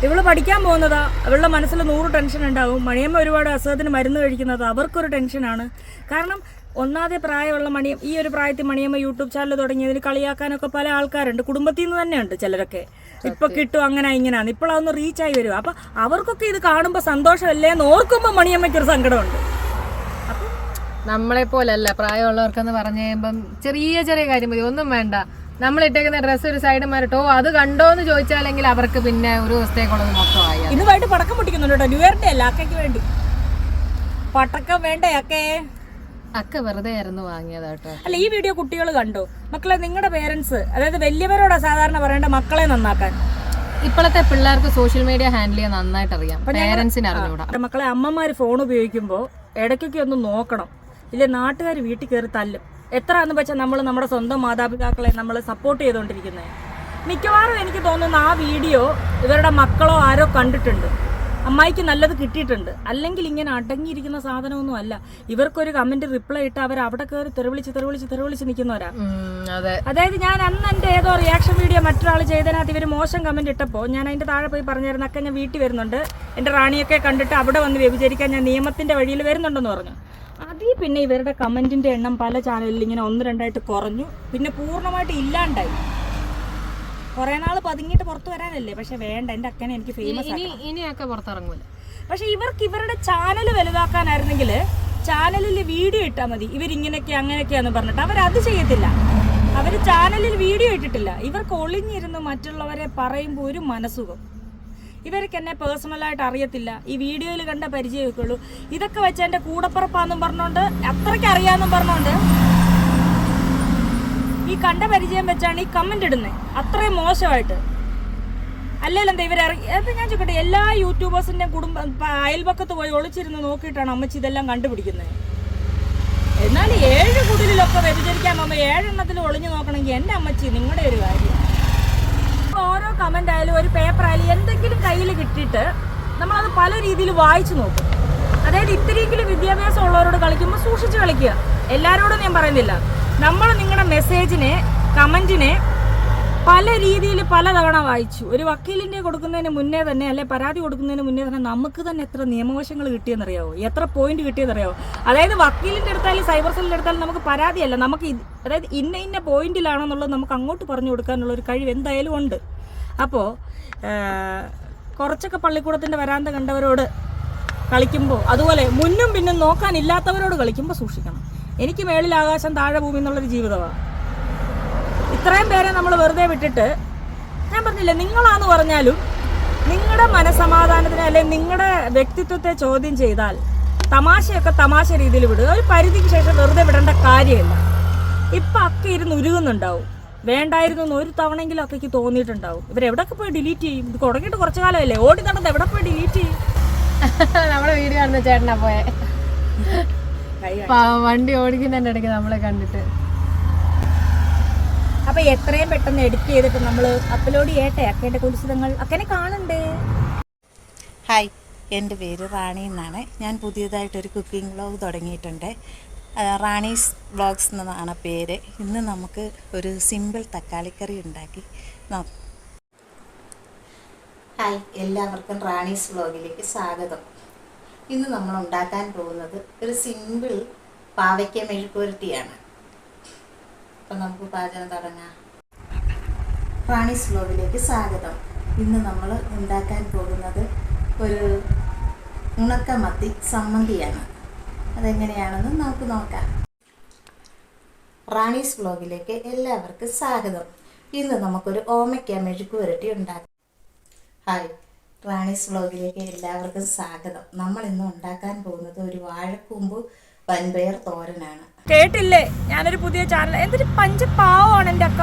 ഇവള് പഠിക്കാൻ പോകുന്നതാ, അവളുടെ മനസ്സിൽ 100 ടെൻഷൻ ഉണ്ടാവും. മണിയമ്മ ഒരുപാട് അസുഖത്തിന് മരുന്ന് കഴിക്കുന്നത് അവർക്കൊരു ടെൻഷനാണ്. കാരണം ഒന്നാമത്തെ പ്രായമുള്ള ഈ ഒരു പ്രായത്തിൽ മണിയമ്മ യൂട്യൂബ് ചാനൽ തുടങ്ങിയതിന് കളിയാക്കാനൊക്കെ പല ആൾക്കാരുണ്ട്. കുടുംബത്തിൽ നിന്ന് തന്നെയുണ്ട് ചിലരൊക്കെ. ഇപ്പൊ കിട്ടും ഇങ്ങനെയാണ്. ഇപ്പോഴതൊന്ന് റീച്ചായി വരും. അപ്പൊ അവർക്കൊക്കെ ഇത് കാണുമ്പോൾ സന്തോഷമല്ലേ എന്ന് ഓർക്കുമ്പോൾ മണിയമ്മയ്ക്കൊരു സങ്കടമുണ്ട്. അപ്പൊ നമ്മളെ പോലല്ല പ്രായമുള്ളവർക്കെന്ന് പറഞ്ഞു കഴിയുമ്പം ചെറിയ കാര്യം മതി, ഒന്നും വേണ്ട. നമ്മൾ ഇട്ടേക്കുന്ന ഡ്രസ്സ് ഒരു സൈഡ് മാറിട്ടോ അത് കണ്ടോ എന്ന് ചോദിച്ചാലെങ്കിൽ അവർക്ക് പിന്നെ ഒരു ദിവസത്തേക്കുള്ളത് മൊത്തമായി. ഇതുമായിട്ട് പടക്കം പൊട്ടിക്കുന്നുണ്ട് കേട്ടോ. ന്യൂ ഇയറിന്റെ അല്ല, അക്കയ്ക്ക് വേണ്ടി പടക്കം വേണ്ടേ? അക്ക വെറുതെ ആയിരുന്നു വാങ്ങിയതാട്ടോ. അല്ല, ഈ വീഡിയോ കുട്ടികൾ കണ്ടു. മക്കളെ, നിങ്ങളുടെ പേരൻസ്, അതായത് വലിയവരോടാ സാധാരണ പറയേണ്ട മക്കളെ നന്നാക്കാൻ. ഇപ്പോഴത്തെ പിള്ളേർക്ക് സോഷ്യൽ മീഡിയ ഹാൻഡിൽ ചെയ്യാൻ നന്നായിട്ട് അറിയാം, പേരൻസിന് അറിഞ്ഞൂടാ. മക്കളെ, അമ്മമാര് ഫോൺ ഉപയോഗിക്കുമ്പോൾ ഇടയ്ക്കൊക്കെ ഒന്ന് നോക്കണം. ഇല്ലേ നാട്ടുകാർ വീട്ടിൽ കയറി തല്ലും. എത്രയാണെന്ന് വെച്ചാൽ നമ്മൾ നമ്മുടെ സ്വന്തം മാതാപിതാക്കളെ നമ്മൾ സപ്പോർട്ട് ചെയ്തുകൊണ്ടിരിക്കുന്നത്. മിക്കവാറും എനിക്ക് തോന്നുന്നു ആ വീഡിയോ ഇവരുടെ മക്കളോ ആരോ കണ്ടിട്ടുണ്ട്. അമ്മായിക്ക് നല്ലത് കിട്ടിയിട്ടുണ്ട്. അല്ലെങ്കിൽ ഇങ്ങനെ അടങ്ങിയിരിക്കുന്ന സാധനമൊന്നും അല്ല. ഇവർക്കൊരു കമന്റ് റിപ്ലൈ ഇട്ട് അവർ അവിടെ കയറി തെറിവിളിച്ച് നിൽക്കുന്നവരാ. അതായത് ഞാൻ അന്ന് എൻ്റെ ഏതോ റിയാക്ഷൻ വീഡിയോ മറ്റൊരാൾ ചെയ്തതിനകത്ത് ഇവർ മോശം കമന്റ് ഇട്ടപ്പോൾ ഞാൻ അതിന്റെ താഴെ പോയി പറഞ്ഞായിരുന്നു, അക്ക ഞാൻ വീട്ടിൽ വരുന്നുണ്ട്, എൻ്റെ റാണിയൊക്കെ കണ്ടിട്ട് അവിടെ വന്ന് വ്യഭിചരിക്കാൻ ഞാൻ നിയമത്തിന്റെ വഴിയിൽ വരുന്നുണ്ടെന്ന് പറഞ്ഞു. പിന്നെ ഇവരുടെ കമന്റിന്റെ എണ്ണം പല ചാനലിൽ ഇങ്ങനെ 1-2 കുറഞ്ഞു. പിന്നെ പൂർണ്ണമായിട്ട് ഇല്ലാണ്ടായി. കുറെ നാള് പതുങ്ങിയിട്ട് പുറത്തു വരാനല്ലേ. പക്ഷെ വേണ്ട, എന്റെ അക്കനെ എനിക്ക് ഫേമസ് ഇനിയൊക്കെ പുറത്തിറങ്ങൂല. പക്ഷെ ഇവർക്ക് ഇവരുടെ ചാനൽ വലുതാക്കാനായിരുന്നെങ്കിൽ ചാനലിൽ വീഡിയോ ഇട്ടാൽ മതി. ഇവരിങ്ങനെയൊക്കെ അങ്ങനെയൊക്കെയാന്ന് പറഞ്ഞിട്ട് അവരത് ചെയ്യത്തില്ല. അവർ ചാനലിൽ വീഡിയോ ഇട്ടിട്ടില്ല. ഇവർക്ക് ഒളിഞ്ഞിരുന്ന് മറ്റുള്ളവരെ പറയുമ്പോൾ ഒരു മനസുഖം. ഇവർക്ക് എന്നെ പേഴ്സണലായിട്ട് അറിയത്തില്ല, ഈ വീഡിയോയിൽ കണ്ട പരിചയമൊക്കെ ഉള്ളൂ. ഇതൊക്കെ വെച്ച് എൻ്റെ കൂടപ്പുറപ്പാന്നും പറഞ്ഞോണ്ട്, അത്രയ്ക്ക് അറിയാമെന്നും പറഞ്ഞോണ്ട് ഈ കണ്ട പരിചയം വെച്ചാണ് ഈ കമന്റ് ഇടുന്നത്. അത്രയും മോശമായിട്ട്. അല്ലല്ലോ എന്താ ഇവരറിയാം. ഞാൻ ചോദിക്കട്ടെ, എല്ലാ യൂട്യൂബേഴ്സിന്റെ അയൽപക്കത്ത് പോയി ഒളിച്ചിരുന്ന് നോക്കിയിട്ടാണ് അമ്മച്ചി ഇതെല്ലാം കണ്ടുപിടിക്കുന്നത്. എന്നാൽ 7 കുടിലൊക്കെ വ്യഭിചരിക്കാൻ പോകുമ്പോൾ 7 എണ്ണത്തിൽ ഒളിഞ്ഞു നോക്കണമെങ്കിൽ എൻ്റെ അമ്മച്ചി നിങ്ങളുടെ ഒരു കാര്യം. ഓരോ കമന്റ് ആയാലും ഒരു പേപ്പർ ആയാലും എന്തെങ്കിലും കയ്യിൽ കിട്ടിയിട്ട് നമ്മളത് പല രീതിയിൽ വായിച്ചു നോക്കും. അതായത് ഇത്തിരിയെങ്കിലും വിദ്യാഭ്യാസം ഉള്ളവരോട് കളിക്കുമ്പോൾ സൂക്ഷിച്ച് കളിക്കുക. എല്ലാവരോടും ഞാൻ പറയുന്നില്ല. നമ്മൾ നിങ്ങളുടെ മെസ്സേജിനെ, കമന്റിനെ പല രീതിയിൽ പലതവണ വായിച്ചു. ഒരു വക്കീലിൻ്റെ കൊടുക്കുന്നതിന് മുന്നേ തന്നെ, അല്ലെ പരാതി കൊടുക്കുന്നതിന് മുന്നേ തന്നെ നമുക്ക് തന്നെ എത്ര നിയമവശങ്ങൾ കിട്ടിയെന്നറിയാവോ, എത്ര പോയിന്റ് കിട്ടിയെന്നറിയാവോ. അതായത് വക്കീലിൻ്റെ അടുത്താലും സൈബർ സെല്ലിൻ്റെ അടുത്താലും നമുക്ക് പരാതിയല്ല, നമുക്ക് അതായത് ഇന്ന പോയിന്റിലാണെന്നുള്ളത് നമുക്ക് അങ്ങോട്ട് പറഞ്ഞു കൊടുക്കാനുള്ള ഒരു കഴിവ് എന്തായാലും ഉണ്ട്. അപ്പോൾ കുറച്ചൊക്കെ പള്ളിക്കൂടത്തിൻ്റെ വരാന്ത കണ്ടവരോട് കളിക്കുമ്പോൾ, അതുപോലെ മുന്നും പിന്നും നോക്കാനില്ലാത്തവരോട് കളിക്കുമ്പോൾ സൂക്ഷിക്കണം. എനിക്ക് മേളിൽ ആകാശം താഴെ ഭൂമി എന്നുള്ളൊരു ജീവിതമാണ്. ഇത്രയും പേരെ നമ്മൾ വെറുതെ വിട്ടിട്ട്, ഞാൻ പറഞ്ഞില്ലേ, നിങ്ങളാന്ന് പറഞ്ഞാലും നിങ്ങളുടെ മനസ്സമാധാനത്തിന് അല്ലെങ്കിൽ നിങ്ങളുടെ വ്യക്തിത്വത്തെ ചോദ്യം ചെയ്താൽ തമാശയൊക്കെ തമാശ രീതിയിൽ വിടുക. ഒരു പരിധിക്ക് ശേഷം വെറുതെ വിടേണ്ട കാര്യമില്ല. ഇപ്പം അക്ക ഇരുന്ന് ഉരുകുന്നുണ്ടാവും, വേണ്ടായിരുന്നു എന്ന് ഒരു തവണയെങ്കിലും അക്കയ്ക്ക് തോന്നിയിട്ടുണ്ടാവും. ഇവരെവിടെയൊക്കെ പോയി ഡിലീറ്റ് ചെയ്യും? ഇത് തുടങ്ങിയിട്ട് കുറച്ച് കാലമല്ലേ, ഓടി നടന്ന് എവിടെ പോയി ഡിലീറ്റ് ചെയ്യും? നമ്മളെ വീഡിയോ കാണുന്ന ചേട്ടനാ പോയെ, വണ്ടി ഓടിക്കുന്നതിന്റെ ഇടയ്ക്ക് നമ്മളെ കണ്ടിട്ട്. അപ്പൊ എത്രയും പെട്ടെന്ന് എഡിറ്റ് ചെയ്തിട്ട് നമ്മൾ അപ്ലോഡ് ചെയ്യട്ടെ അക്കേൻ്റെ കുലിശിതങ്ങൾ. അക്കനെ കാണണ്ടേ? ഹായ്, എൻ്റെ പേര് റാണി എന്നാണ്. ഞാൻ പുതിയതായിട്ടൊരു കുക്കിംഗ് വ്ളോഗ് തുടങ്ങിയിട്ടുണ്ട്. റാണീസ് വ്ളോഗ്സ് എന്നാണ് പേര്. ഇന്ന് നമുക്ക് ഒരു സിമ്പിൾ തക്കാളിക്കറി ഉണ്ടാക്കി നോക്കാം. ഹായ്, എല്ലാവർക്കും റാണീസ് വ്ളോഗിലേക്ക് സ്വാഗതം. ഇന്ന് നമ്മൾ ഉണ്ടാക്കാൻ പോകുന്നത് ഒരു സിമ്പിൾ പാവയ്ക്ക മെഴുക്കുവരട്ടിയാണ്. അപ്പം നമുക്ക് പാചകം തുടങ്ങാം. റാണീസ് വ്ളോഗിലേക്ക് സ്വാഗതം. ഇന്ന് നമ്മൾ ഉണ്ടാക്കാൻ പോകുന്നത് ഒരു ഉണക്കമത്തി സമ്മന്തിയാണ്. അതെങ്ങനെയാണെന്ന് നമുക്ക് നോക്കാം. റാണീസ് വ്ളോഗിലേക്ക് എല്ലാവർക്കും സ്വാഗതം. ഇന്ന് നമുക്കൊരു ഓമയ്ക്ക മെഴുക്കുവരട്ടി ഉണ്ടാക്കാം. ഹായ്, റാണീസ് വ്ളോഗിലേക്ക് എല്ലാവർക്കും സ്വാഗതം. നമ്മൾ ഇന്ന് ഉണ്ടാക്കാൻ പോകുന്നത് ഒരു വാഴക്കൂമ്പ് വൻപയർ തോരനാണ്. കേട്ടില്ലേ, ഞാനൊരു പുതിയ ചാനൽ, എന്തൊരു പഞ്ചപാവമാണ് എൻ്റെ അക്ക.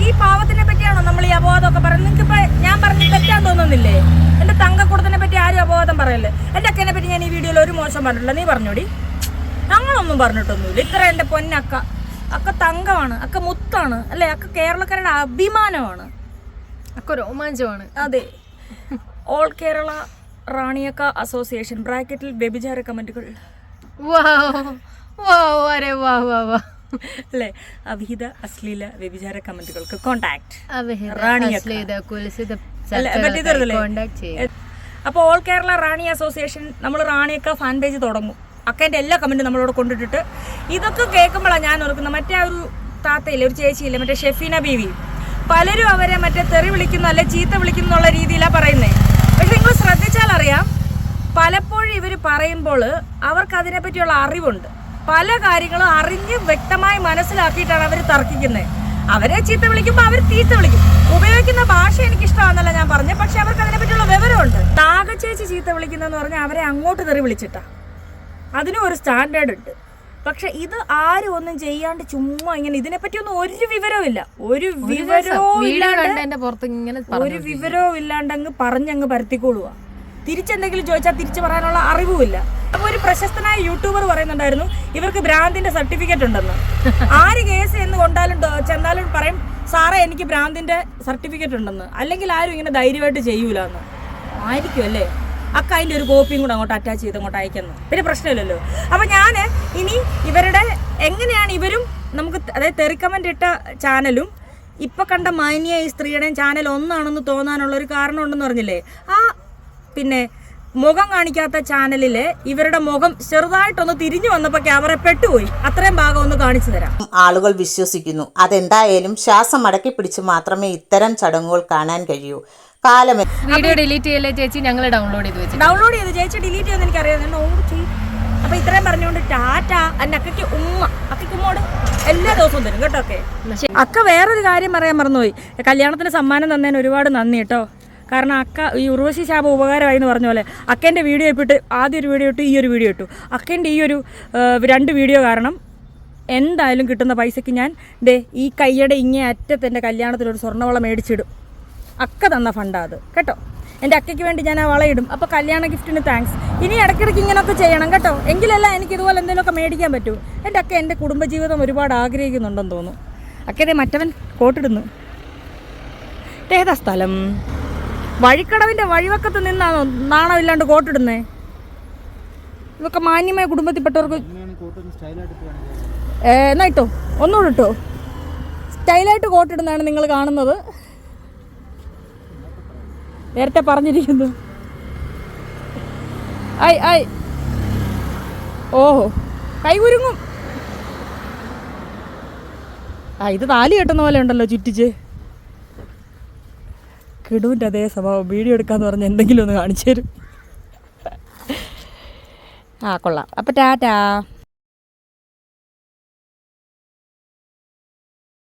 ഈ പാവത്തിനെ പറ്റിയാണോ നമ്മൾ ഈ അപവാദമൊക്കെ പറയുന്നത്? നിങ്ങൾക്കിപ്പോ ഞാൻ പറഞ്ഞത് തെറ്റാൻ തോന്നുന്നില്ലേ? എൻ്റെ തങ്കക്കൂടത്തിനെ പറ്റി ആരും അപവാദം പറയല്ലേ? എൻ്റെ അക്കനെ പറ്റി ഞാൻ ഈ വീഡിയോയിൽ ഒരു മോശം പറഞ്ഞിട്ടില്ല. നീ പറഞ്ഞോടി. ഞങ്ങളൊന്നും പറഞ്ഞിട്ടൊന്നുമില്ല. ഇത്ര എൻ്റെ പൊന്നക്ക, അക്ക തങ്കമാണ്, അക്ക മുത്താണ്, അല്ലേ? അക്ക കേരളക്കാരുടെ അഭിമാനമാണ്, അക്ക രോമാഞ്ചമാണ്. അതെ. ഓൾ കേരള റാണിയക്ക അസോസിയേഷൻ ബ്രാക്കറ്റിൽ വ്യഭിചാര കമന്റുകൾ അല്ലേ? അവിഹിത അശ്ലീല വ്യഭിചാര കമന്റുകൾക്ക് കോണ്ടാക്ട്. അപ്പോൾ ഓൾ കേരള റാണി അസോസിയേഷൻ നമ്മൾ റാണിയക്ക ഫാൻ പേജ് തുടങ്ങും. അക്കേൻ്റെ എല്ലാ കമന്റും നമ്മളോട് കൊണ്ടിട്ടിട്ട് ഇതൊക്കെ കേൾക്കുമ്പോഴാണ് ഞാൻ ഓർക്കുന്നത്. മറ്റേ ആ ഒരു താത്തയില്ലേ, ഒരു ചേച്ചിയില്ലേ, മറ്റേ ഷെഫീന ബീവി, പലരും അവരെ മറ്റേ തെറി വിളിക്കുന്നു അല്ലെ ചീത്ത വിളിക്കുന്നു എന്നുള്ള രീതിയിലാണ് പറയുന്നത്. പക്ഷെ നിങ്ങൾ ശ്രദ്ധിച്ചാൽ അറിയാം, പലപ്പോഴും ഇവർ പറയുമ്പോൾ അവർക്ക് അതിനെപ്പറ്റിയുള്ള അറിവുണ്ട്. പല കാര്യങ്ങളും അറിഞ്ഞ് വ്യക്തമായി മനസ്സിലാക്കിയിട്ടാണ് അവർ തർക്കിക്കുന്നത്. അവരെ ചീത്ത വിളിക്കുമ്പോൾ അവർ തീത്ത വിളിക്കും. ഉപയോഗിക്കുന്ന ഭാഷ എനിക്കിഷ്ടമാണെന്നല്ല ഞാൻ പറഞ്ഞത്, പക്ഷെ അവർക്ക് അതിനെപ്പറ്റിയുള്ള വിവരമുണ്ട്. താകച്ചേച്ചി ചീത്ത വിളിക്കുന്നതെന്ന് പറഞ്ഞാൽ അവരെ അങ്ങോട്ട് തെറി വിളിച്ചിട്ടാ. അതിനും ഒരു സ്റ്റാൻഡേർഡ് ഉണ്ട്. പക്ഷെ ഇത് ആരും ഒന്നും ചെയ്യാണ്ട് ചുമ്മാ ഇങ്ങനെ ഇതിനെപ്പറ്റിയൊന്നും ഒരു വിവരവും ഇല്ല. ഒരു വിവരവും ഇല്ലാണ്ടങ്ങ് പറഞ്ഞങ്ങ് പരത്തിക്കൊള്ളുക. തിരിച്ചെന്തെങ്കിലും ചോദിച്ചാൽ തിരിച്ചു പറയാനുള്ള അറിവുമില്ല. അപ്പോൾ ഒരു പ്രശസ്തനായ യൂട്യൂബർ പറയുന്നുണ്ടായിരുന്നു ഇവർക്ക് ഭ്രാന്തിന്റെ സർട്ടിഫിക്കറ്റ് ഉണ്ടെന്ന്. ആര് കേസ് എന്ന് ചെന്നാലും പറയും, സാറേ എനിക്ക് ഭ്രാന്തിന്റെ സർട്ടിഫിക്കറ്റ് ഉണ്ടെന്ന്. അല്ലെങ്കിൽ ആരും ഇങ്ങനെ ധൈര്യമായിട്ട് ചെയ്യൂലെന്ന് ആയിരിക്കും അല്ലേ? അക്ക അതിൻ്റെ ഒരു കോപ്പിയും കൂടെ അങ്ങോട്ട് അറ്റാച്ച് ചെയ്ത് അങ്ങോട്ട് അയക്കുന്നു. പിന്നെ പ്രശ്നമില്ലല്ലോ. അപ്പം ഞാൻ ഇനി ഇവരുടെ എങ്ങനെയാണ് ഇവരും നമുക്ക്, അതായത് തെറിക്കമൻ്റ് ഇട്ട ചാനലും ഇപ്പം കണ്ട മാന്യ ഈ സ്ത്രീയുടെയും ചാനൽ ഒന്നാണെന്ന് തോന്നാനുള്ളൊരു കാരണം ഉണ്ടെന്ന് പറഞ്ഞില്ലേ? ആ പിന്നെ മുഖം കാണിക്കാത്ത ചാനലിൽ ഇവരുടെ മുഖം ചെറുതായിട്ടൊന്ന് തിരിഞ്ഞു വന്നപ്പോൾ ക്യാമറ പെട്ടുപോയി. അത്രയും ഭാഗം ഒന്ന് കാണിച്ചു തരാം. ആളുകൾ വിശ്വസിക്കുന്നു. അതെന്തായാലും ശ്വാസം അടക്കി പിടിച്ച് മാത്രമേ ഇത്തരം ചടങ്ങുകൾ കാണാൻ കഴിയൂ. വീഡിയോ ഡിലീറ്റ് ചെയ്യല്ലേ ചേച്ചി? ഞങ്ങൾ ഡൗൺലോഡ് ചെയ്ത് ചേച്ചി ഡിലീറ്റ് ചെയ്യുന്ന എനിക്കറിയാം. അപ്പൊ ഇത്രയും പറഞ്ഞുകൊണ്ട് ടാറ്റ. എൻ്റെ അക്കയ്ക്ക് ഉമ്മോട് എല്ലാ ദിവസവും തരും കേട്ടോ. ഒക്കെ അക്ക വേറൊരു കാര്യം പറയാൻ മറന്നുപോയി. കല്യാണത്തിന് സമ്മാനം തന്നതിന് ഒരുപാട് നന്ദി കേട്ടോ. കാരണം അക്ക ഈ ഉർവശി ശാപ ഉപകാരമായി എന്ന് പറഞ്ഞ പോലെ അക്കേൻ്റെ വീഡിയോ ഇട്ടിട്ട് ആദ്യം ഒരു വീഡിയോ ഇട്ടു, ഈ ഒരു വീഡിയോ ഇട്ടു. അക്കേൻ്റെ ഈ ഒരു 2 വീഡിയോ കാരണം എന്തായാലും കിട്ടുന്ന പൈസയ്ക്ക് ഞാൻ ഈ കയ്യുടെ ഇങ്ങേ അറ്റത്ത് എൻ്റെ കല്യാണത്തിനൊരു സ്വർണ്ണവള മേടിച്ചിടും. അക്ക തന്ന ഫണ്ടാ അത് കേട്ടോ. എൻ്റെ അക്കയ്ക്ക് വേണ്ടി ഞാൻ ആ വളയിടും. അപ്പോൾ കല്യാണ ഗിഫ്റ്റിന് താങ്ക്സ്. ഇനി ഇടയ്ക്കിടയ്ക്ക് ഇങ്ങനെയൊക്കെ ചെയ്യണം കേട്ടോ. എങ്കിലല്ല എനിക്ക് ഇതുപോലെ എന്തെങ്കിലുമൊക്കെ മേടിക്കാൻ പറ്റൂ. എൻ്റെ അക്ക എൻ്റെ കുടുംബജീവിതം ഒരുപാട് ആഗ്രഹിക്കുന്നുണ്ടെന്ന് തോന്നുന്നു. അക്കയുടെ മറ്റവൻ കോട്ടിടുന്നു. ഏതാ സ്ഥലം? വഴിക്കടവിൻ്റെ വഴിവക്കത്ത് നിന്നാണോ നാണമില്ലാണ്ട് കോട്ടിടുന്നേ? ഇതൊക്കെ മാന്യമായ കുടുംബത്തിൽപ്പെട്ടവർക്ക് എന്നാ ഇട്ടോ, ഒന്നുകൂടെ ഇട്ടോ. സ്റ്റൈലായിട്ട് കോട്ടിടുന്നതാണ് നിങ്ങൾ കാണുന്നത്. നേരത്തെ പറഞ്ഞിരിക്കുന്നു. ഓഹോ, കൈ കുരുങ്ങും. ഇത് താലി കെട്ടുന്ന പോലെ ഉണ്ടല്ലോ ചുറ്റിച്ച്. കിടുവിൻ്റെ അതേ സ്വഭാവം. വീഡിയോ എടുക്കാന്ന് പറഞ്ഞ് എന്തെങ്കിലും ഒന്ന് കാണിച്ചു തരും. കൊള്ളാം. അപ്പം ടാറ്റാ.